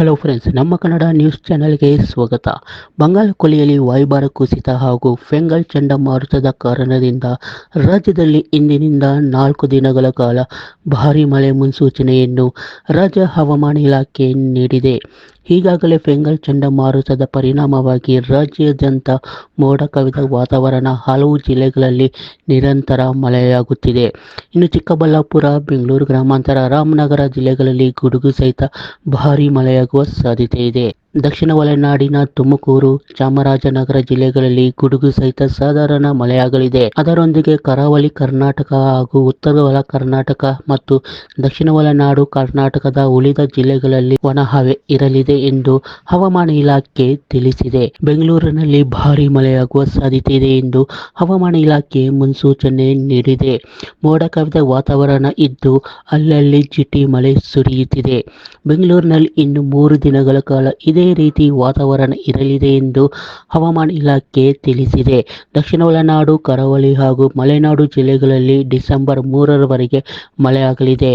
Hello friends, ನಮ್ಮ Kannada news ಚಾನೆಲ್ಗೆ ಸ್ವಾಗತ. ಬಂಗಾಳ ಕೊಲ್ಲಿಯಲ್ಲಿ ವಾಯುಭಾರ ಕುಸಿತ ಹಾಗೂ ಫೆಂಗಲ್ ಚಂಡಮಾರುತದ ಕಾರಣದಿಂದ ರಾಜ್ಯದಲ್ಲಿ ಇಂದಿನಿಂದ 4 ದಿನಗಳ ಕಾಲ ಭಾರೀ ಮಳೆ ಮುನ್ಸೂಚನೆಯನ್ನು ರಾಜ್ಯ ಹವಾಮಾನ ಇಲಾಖೆ ನೀಡಿದೆ. ಈಗಾಗಲೇ ಫೆಂಗಲ್ ಚಂಡಮಾರುತದ ಪರಿಣಾಮವಾಗಿ ರಾಜ್ಯಾದ್ಯಂತ ಮೋಡ ಕವಿದ ವಾತಾವರಣ, ಹಲವು ಜಿಲ್ಲೆಗಳಲ್ಲಿ ನಿರಂತರ ಮಳೆಯಾಗುತ್ತಿದೆ. ಇನ್ನು ಚಿಕ್ಕಬಳ್ಳಾಪುರ, ಬೆಂಗಳೂರು ಗ್ರಾಮಾಂತರ, ರಾಮನಗರ ಜಿಲ್ಲೆಗಳಲ್ಲಿ ಗುಡುಗು ಸಹಿತ ಭಾರೀ ಮಳೆಯಾಗುವ ಸಾಧ್ಯತೆ ಇದೆ. ದಕ್ಷಿಣ ಒಳನಾಡಿನ ತುಮಕೂರು, ಚಾಮರಾಜನಗರ ಜಿಲ್ಲೆಗಳಲ್ಲಿ ಗುಡುಗು ಸಹಿತ ಸಾಧಾರಣ ಮಳೆಯಾಗಲಿದೆ. ಅದರೊಂದಿಗೆ ಕರಾವಳಿ ಕರ್ನಾಟಕ ಹಾಗೂ ಉತ್ತರ ಒಳ ಕರ್ನಾಟಕ ಮತ್ತು ದಕ್ಷಿಣ ಒಳನಾಡು ಕರ್ನಾಟಕದ ಉಳಿದ ಜಿಲ್ಲೆಗಳಲ್ಲಿ ಒಣಹವೆ ಇರಲಿದೆ ಎಂದು ಹವಾಮಾನ ಇಲಾಖೆ ತಿಳಿಸಿದೆ. ಬೆಂಗಳೂರಿನಲ್ಲಿ ಭಾರೀ ಮಳೆಯಾಗುವ ಸಾಧ್ಯತೆ ಇದೆ ಎಂದು ಹವಾಮಾನ ಇಲಾಖೆ ಮುನ್ಸೂಚನೆ ನೀಡಿದೆ. ಮೋಡ ಕವಿದ ವಾತಾವರಣ ಇದ್ದು ಅಲ್ಲಲ್ಲಿ ಜಿಟಿ ಮಳೆ ಸುರಿಯುತ್ತಿದೆ. ಬೆಂಗಳೂರಿನಲ್ಲಿ ಇನ್ನು 3 ದಿನಗಳ ಕಾಲ ಇದೇ ರೀತಿ ವಾತಾವರಣ ಇರಲಿದೆ ಎಂದು ಹವಾಮಾನ ಇಲಾಖೆ ತಿಳಿಸಿದೆ. ದಕ್ಷಿಣ ಒಳನಾಡು, ಕರಾವಳಿ ಹಾಗೂ ಮಲೆನಾಡು ಜಿಲ್ಲೆಗಳಲ್ಲಿ ಡಿಸೆಂಬರ್ 3 ರವರೆಗೆ ಮಳೆಯಾಗಲಿದೆ.